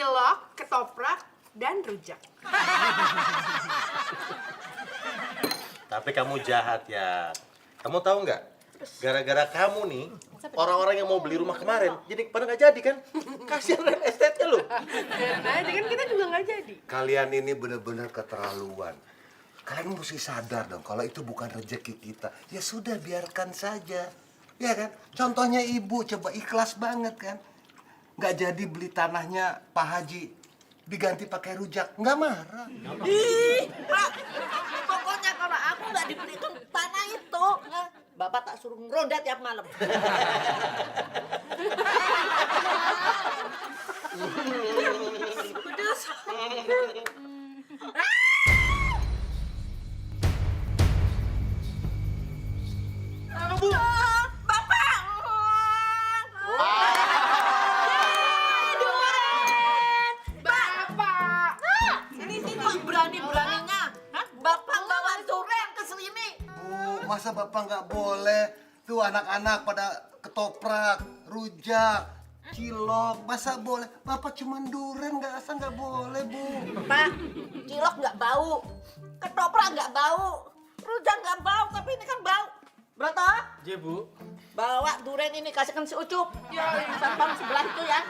cilok, ketoprak, dan rujak. Tapi kamu jahat ya. Kamu tahu nggak? Gara-gara kamu nih, orang-orang yang mau beli rumah kemarin, jadi pada nggak jadi kan? Kasihan real estate-nya loh. Nah, kan kita juga nggak jadi. Kalian ini benar-benar keterlaluan. Kalian mesti sadar dong, kalau itu bukan rezeki kita. Ya sudah, biarkan saja. Ya kan? Contohnya ibu, coba ikhlas banget kan? Nggak jadi beli tanahnya Pak Haji, diganti pakai rujak. Nggak marah. Ih, Pak, pokoknya kalau aku nggak dibelikan tanah itu, Bapak tak suruh ngeronda tiap malam. Pedes. Bapak. Bapak! Ini kok berani-beraninya, Bapak bawa durian ke sini. Bu, masa Bapak nggak boleh? Tuh anak-anak pada ketoprak, rujak, cilok, masa boleh? Bapak cuman durian, nggak boleh, Bu. Pak, cilok nggak bau, ketoprak nggak bau, rujak nggak bau, tapi ini kan bau. Broto? Iya, Bu. Bawa durian ini kasihkan si Ucup. Ya, satpam sebelah itu ya.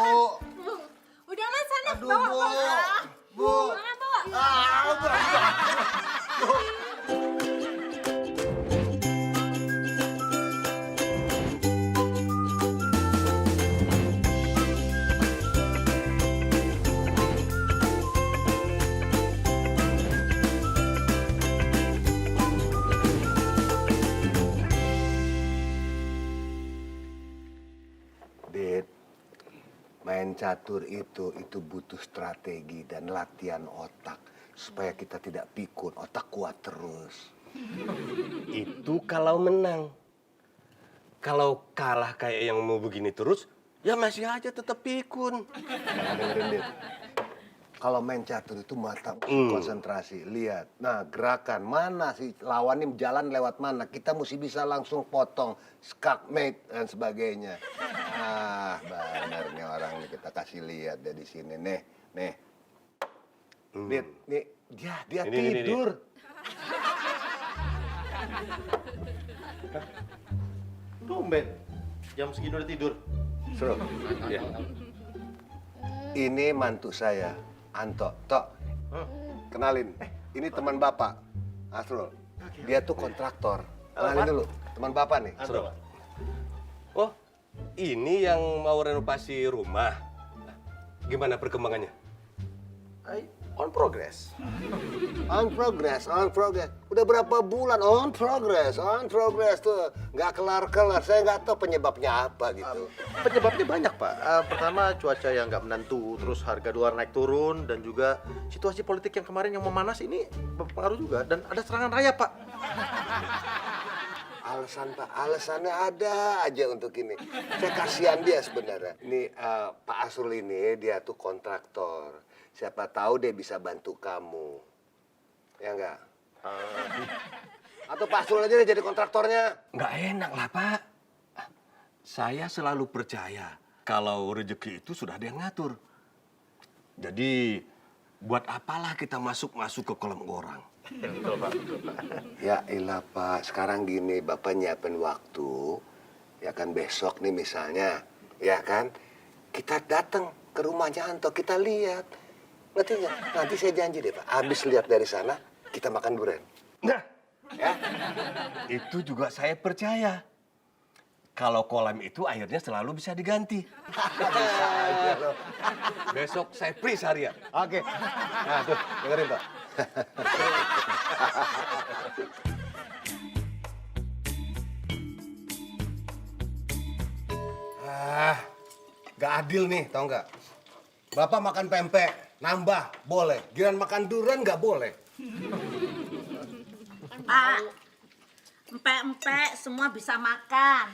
Bu, Udah mas, sana aduh, bawa, Bu. bawa. Bu. Mana bawa? Dit, main catur itu butuh strategi dan latihan otak supaya kita tidak pikun, otak kuat terus. Itu kalau menang. Kalau kalah kayak yang mau begini terus, ya masih aja tetap pikun. Nah, dengerin, Dit. Kalau main catur itu mata konsentrasi, lihat. Nah, gerakan mana sih lawan ini jalan lewat mana? Kita mesti bisa langsung potong, skakmate dan sebagainya. Ah, benar nih orang nih, kita kasih lihat deh di sini nih. Dit, nih dia Ini. tidur. Tumben. Jam segini udah tidur. Bro, Ya. ini mantu saya, Anto. Tok, kenalin. Ini teman Bapak, Asrul. Dia tuh kontraktor. Kenalin dulu, teman Bapak nih. Asrul. Oh, ini yang mau renovasi rumah. Gimana perkembangannya? On progress. On progress. Udah berapa bulan on progress tuh. Nggak kelar-kelar, saya nggak tahu penyebabnya apa gitu. Penyebabnya banyak, Pak. Pertama, cuaca yang nggak menentu, terus harga dolar naik turun, dan juga situasi politik yang kemarin yang memanas ini berpengaruh juga. Dan ada serangan raya, Pak. Alasan Pak, alasannya ada aja untuk ini. Saya kasihan dia sebenarnya. Ini Pak Asrul ini dia tuh kontraktor. Siapa tahu dia bisa bantu kamu. Ya enggak? Atau Pak Asrul aja deh jadi kontraktornya. Nggak enak lah, Pak. Saya selalu percaya kalau rezeki itu sudah ada yang ngatur. Jadi, buat apalah kita masuk-masuk ke kolam orang? Betul, Pak. Ya ilah Pak, sekarang gini, Bapak nyiapin waktu, ya kan besok nih misalnya, ya kan, kita datang ke rumahnya Anto, kita lihat. Ngerti nggak? Nanti saya janji deh Pak, habis lihat dari sana, kita makan durian. Nah, Ya? itu juga saya percaya. Kalau kolam itu airnya selalu bisa diganti. Bisa aja loh. Besok saya free seharian. Oke, nah tuh, dengerin Pak. Gak adil nih, tau nggak? Bapak makan pempek, nambah, boleh. Giliran makan durian nggak boleh. Pak, empek-empek semua bisa makan.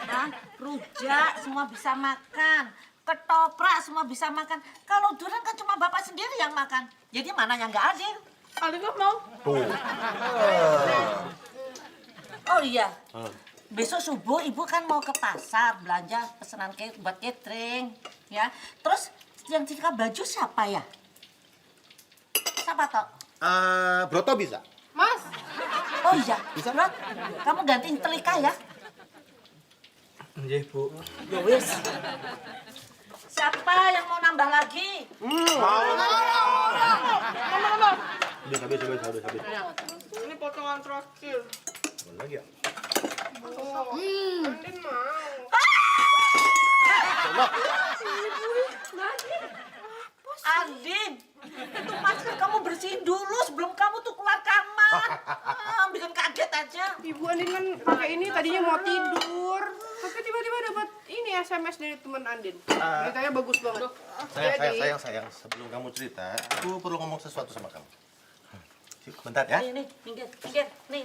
Ya? Rujak semua bisa makan. Ketoprak semua bisa makan. Kalau durian kan cuma Bapak sendiri yang makan. Jadi mana yang nggak adil? Alika mau? Tuh. Oh iya, besok subuh ibu kan mau ke pasar belanja pesanan buat catering, ya. Terus yang setrika baju siapa ya? Siapa toh? Broto bisa. Mas, Oh iya, Brot, kamu gantiin telika ya? Nggih, Bu. Ya wis. Siapa yang mau nambah lagi? Habis. ini potongan terakhir. Lagi ya? Andin mau. Andin, itu masker kamu bersihin dulu sebelum kamu tuh keluar kamar. Bikin kaget aja. Ibu Andin kan pakai ini tadinya mau tidur. Tapi tiba-tiba dapat ini SMS dari teman Andin. Beritanya bagus banget. Sayang. Sebelum kamu cerita, aku perlu ngomong sesuatu sama kamu. Bentar ya. Nih, minggir. Nih.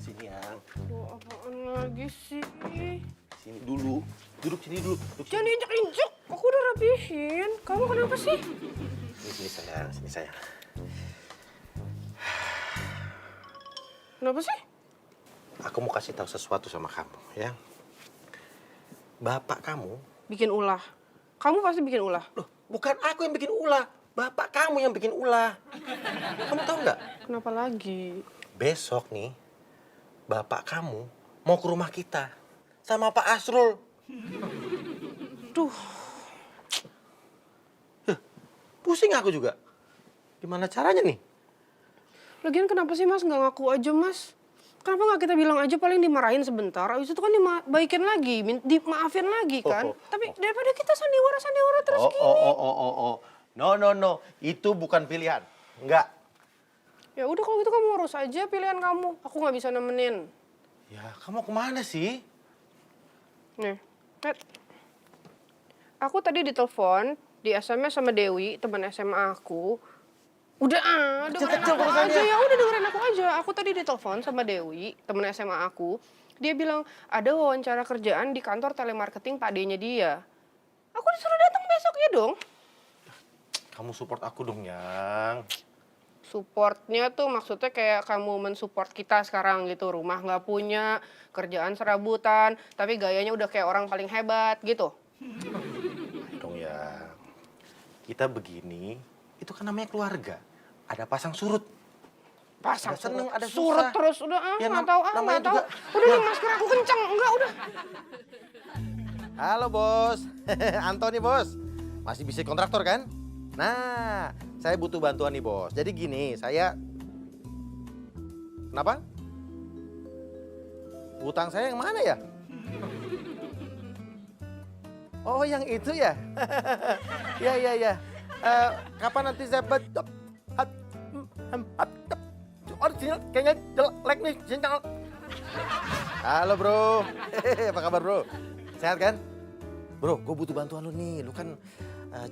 Sini yang. Oh, apaan lagi sih? Sini dulu. Duduk sini dulu. Jangan diinjek-injek. Aku udah rapihin. Kamu kenapa sih? Sini sayang. Kenapa sih? Aku mau kasih tahu sesuatu sama kamu, ya. Bapak kamu, Bikin ulah. Kamu pasti bikin ulah. loh, bukan aku yang bikin ulah. Bapak kamu yang bikin ulah. Kamu tahu nggak? Kenapa lagi? Besok nih, bapak kamu mau ke rumah kita sama Pak Asrul. Duh, Pusing aku juga. Gimana caranya nih? lagian kenapa sih Mas nggak ngaku aja Mas? Kenapa nggak kita bilang aja paling dimarahin sebentar, abis itu kan dibaikin lagi, dimaafin lagi kan? Tapi daripada kita sandiwara terus gini. Oh. No. Itu bukan pilihan. Enggak. Ya udah kalau gitu kamu urus aja pilihan kamu. Aku nggak bisa nemenin. Ya, kamu kemana sih? Nih, lihat. Aku tadi ditelepon, di SMS sama Dewi, teman SMA aku. Udah dengerin aku aja. Ya udah dengerin aku aja. Aku tadi ditelepon sama Dewi, teman SMA aku. Dia bilang, ada wawancara kerjaan di kantor telemarketing Pak D-nya dia. Aku disuruh datang besok ya dong. Kamu support aku dong, Yang. Supportnya tuh maksudnya kayak kamu mensupport kita sekarang gitu. Rumah nggak punya, kerjaan serabutan, tapi gayanya udah kayak orang paling hebat gitu. Dong, Yang. Kita begini, itu kan namanya keluarga. Ada pasang surut. Pasang Ada seneng, ada surut susah. terus udah Ya, nggak tahu namanya nggak tahu. juga. Udah nih masker aku kencang enggak udah. Halo, Bos. Antoni, Bos. Masih bisnis kontraktor kan? Nah, saya butuh bantuan nih, Bos. Jadi gini, saya... Kenapa? Utang saya yang mana ya? Oh, yang itu ya? Ya. Kapan nanti saya... Original kayaknya jelek nih. Halo, Bro. Apa kabar, Bro? Sehat kan? Bro, gue butuh bantuan lu nih. Lu kan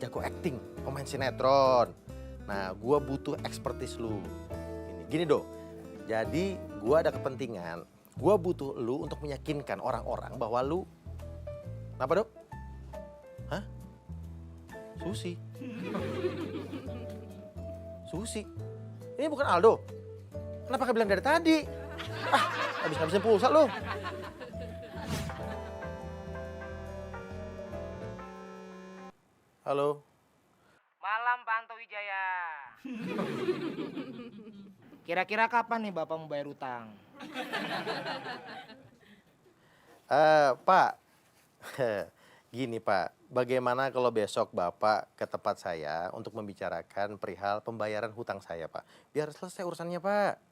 jago acting, pemain sinetron. Nah, gue butuh expertise lu. Gini, Do. Jadi, gue ada kepentingan. Gue butuh lu untuk meyakinkan orang-orang bahwa lu... Apa, Dok? Hah? Susi? Susi? Ini bukan Aldo? Kenapa gak bilang dari tadi? Habis ngabisin pulsa lu. Halo? Malam Pak Anto Wijaya. Kira-kira kapan nih Bapak mau bayar utang? Pak, gini Pak, bagaimana kalau besok Bapak ke tempat saya untuk membicarakan perihal pembayaran hutang saya, Pak? Biar selesai urusannya, Pak.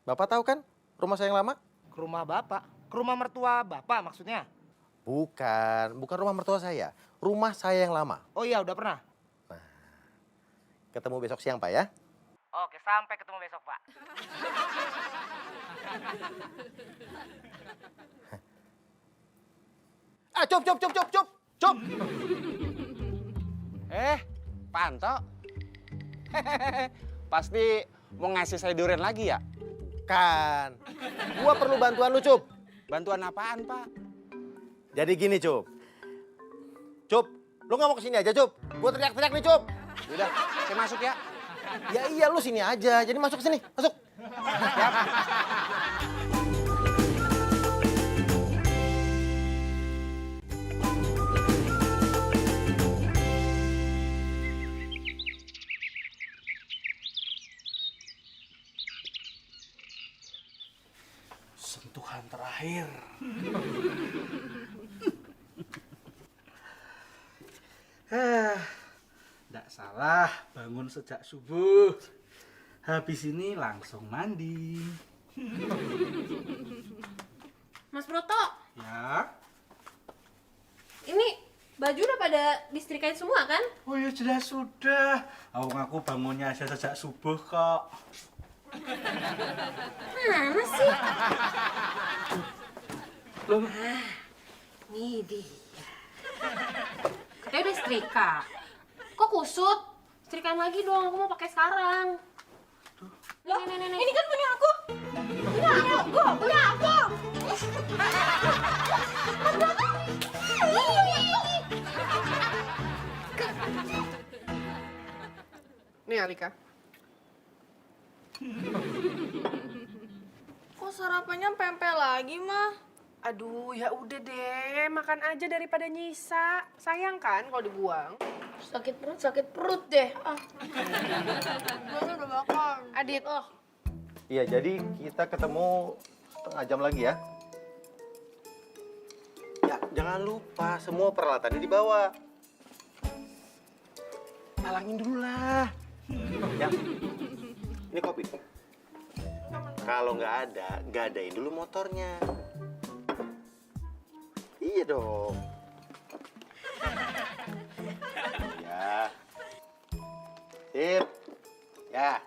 Bapak tahu kan rumah saya yang lama? Ke rumah Bapak? Ke rumah mertua Bapak maksudnya? Bukan rumah mertua saya. Rumah saya yang lama. Oh iya, udah pernah? Ketemu besok siang, Pak, ya? Oke, sampai ketemu besok, Pak. Cup! Pak Anto. Pasti mau ngasih saya durian lagi ya? Kan, gua perlu bantuan lu, Cup. Bantuan apaan, Pak? Jadi gini, Cup. Cup, lu nggak mau kesini aja, Cup? Gua teriak-teriak nih, Cup. Udah, saya masuk ya. Ya iya, lu sini aja. Jadi masuk ke sini, masuk. Sentuhan terakhir. Nggak salah bangun sejak subuh. Habis ini langsung mandi. Mas Broto, Ya. ini baju udah pada disetrikain semua kan? Oh ya jelas sudah. Aku bangunnya aja sejak subuh kok. Mana sih? Loh, Nih dia. Katanya udah setrika. Kok kusut? Setrikaan lagi dong, aku mau pakai sekarang. Loh, ini kan punya aku. Punya aku. Nih Alika. Kok sarapannya pempek lagi, mah? Aduh, ya udah deh, makan aja daripada nyisa. Sayang kan kalau dibuang. Sakit perut deh. Ah. Gue udah makan. Adit, Iya, jadi kita ketemu setengah jam lagi ya. Ya, jangan lupa semua peralatannya dibawa. Talangin dulu lah. Ya, ini kopi. Kalau nggak ada, gadain dulu motornya. Iya dong. Ya. Sip. Ya.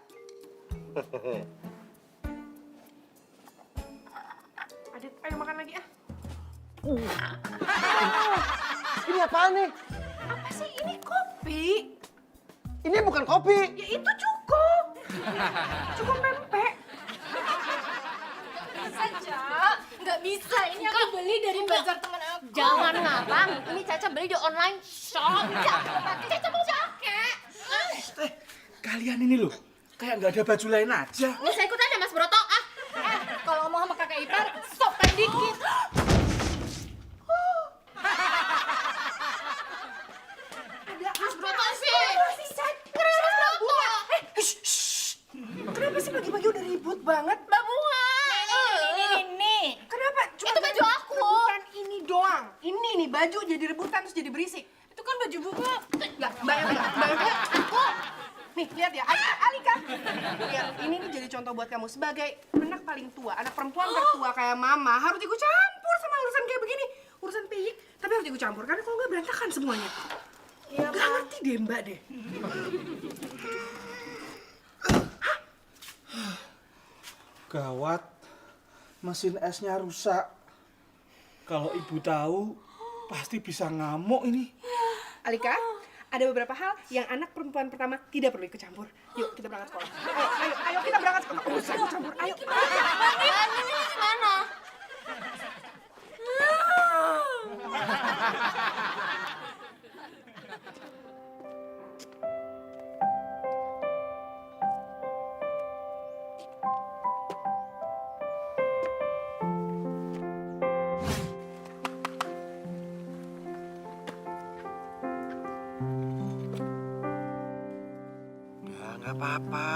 Adit, ayo makan lagi ah. Ini apaan nih? Apa sih ini kopi? Ini bukan kopi. Ya itu cukup. Cukup pempek. Saja. Nggak bisa, ini aku beli dari bazar teman aku. Jangan ngarang, ini Caca beli di online shop. Caca mau pakai. kalian ini loh, kayak nggak ada baju lain aja. Nggak usah ikut aja Mas Broto. Kalau ngomong sama kakak ipar, sopan dikit. Mas Broto sih. Kenapa Mas Broto? Kenapa sih pagi-pagi udah ribut banget? Mbak Bunga. Nih. Kenapa? Cuma Itu baju aku. rebutan ini doang. Ini nih baju jadi rebutan terus jadi berisik. Itu kan baju bunga. Enggak, Mbak Eva, aku. Nih, lihat ya, Alika. Lihat, ini nih jadi contoh buat kamu sebagai anak paling tua, anak perempuan tertua kayak mama harus ikut campur sama urusan kayak begini. Urusan piyik, tapi harus ikut campur karena kalau nggak berantakan semuanya. Iya, Gak ngerti deh Mbak deh. Gawat, mesin esnya rusak. Kalau ibu tahu, pasti bisa ngamuk ini. Alika, ada beberapa hal yang anak perempuan pertama tidak perlu ikut campur. Yuk, kita berangkat sekolah. Ayo kita berangkat sekolah. Nggak usah ikut campur, ayo. Mana? Ya, nggak apa-apa.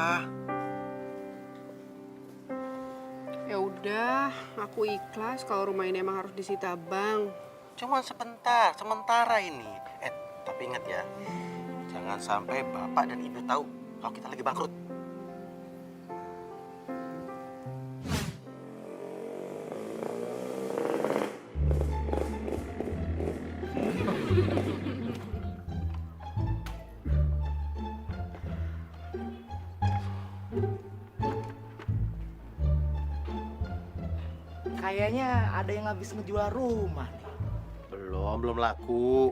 Ya udah, aku ikhlas kalau rumah ini emang harus disita Bang. Cuma sebentar, sementara ini. Tapi ingat ya, jangan sampai bapak dan ibu tahu kalau kita lagi bangkrut. Kayaknya ada yang habis ngejual rumah nih. Belum laku.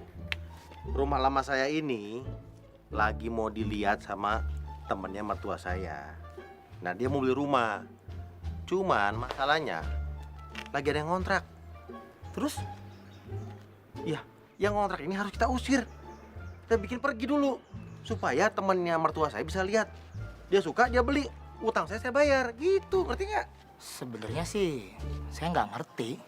Rumah lama saya ini lagi mau dilihat sama temennya mertua saya. Nah, dia mau beli rumah. Cuman masalahnya lagi ada yang ngontrak. Terus, ya, yang ngontrak ini harus kita usir. Kita bikin pergi dulu supaya temennya mertua saya bisa lihat. Dia suka, dia beli. Utang saya bayar. Gitu, ngerti nggak? Sebenarnya sih saya nggak ngerti.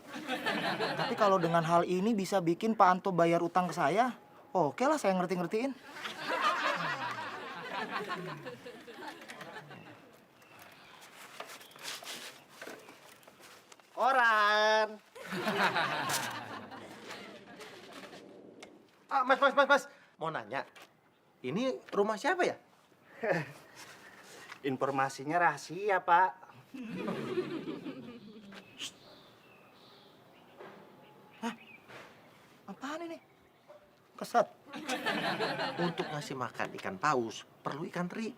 Tapi kalau dengan hal ini bisa bikin Pak Anto bayar utang ke saya, oke lah saya ngerti-ngertiin. Koran. Mas. Mau nanya, ini rumah siapa ya? Informasinya rahasia, Pak. Hah? Apaan ini? Keset. Untuk ngasih makan ikan paus, perlu ikan teri.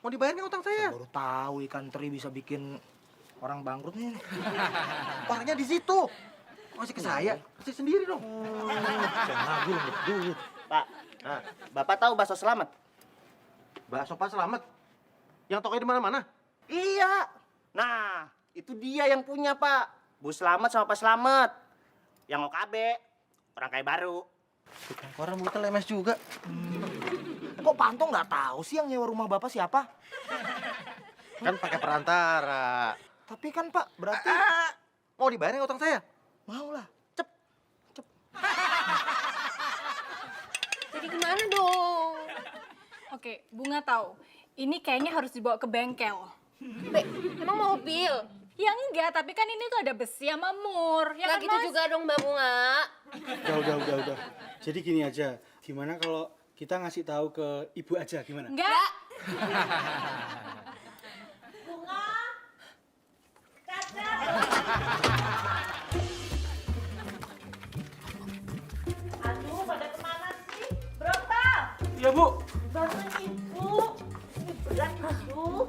Mau dibayar nggak utang saya? Baru tahu ikan teri bisa bikin orang bangkrut nih. Orangnya di situ. Kasih ke saya, kasih sendiri dong. Jangan lagi lu duit. Pak, nah, Bapak tahu bakso selamat? Bakso Pak Selamat. Yang tokonya di mana-mana. Iya. Nah, itu dia yang punya, Pak. Bu Selamat sama Pak Selamat. Yang OKB, orang kaya baru. Tukang koran buta lemes juga. Kok Pak Anto nggak tahu sih yang nyewa rumah Bapak siapa? Kan pakai perantara. Tapi kan, Pak, berarti Mau dibayar nggak utang saya? mau lah. Jadi gimana dong? Oke, Bunga tahu. Ini kayaknya harus dibawa ke bengkel. Be, emang mobil? Ya enggak, tapi kan ini tuh ada besi sama mur. Ya Nggak kan, gitu Mas? juga dong Mbak Bunga. Udah. Jadi gini aja, gimana kalau kita ngasih tahu ke ibu aja, gimana? Enggak. Bunga, Caca. Aduh, pada kemana sih? Brontal, Iya, Bu. bantuin ibu. Ini berat, aduh.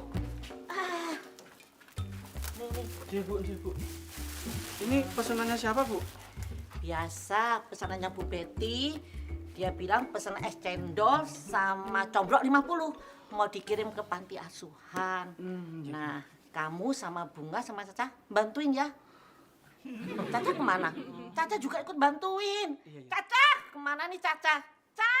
Iya, Bu. Ini pesanannya siapa, Bu? Biasa pesanannya Bu Betty, dia bilang pesan es cendol sama combrok 50 mau dikirim ke panti asuhan. Nah, kamu sama Bunga sama Caca bantuin ya. Caca kemana? Caca juga ikut bantuin. Caca, kemana nih Caca? Caca!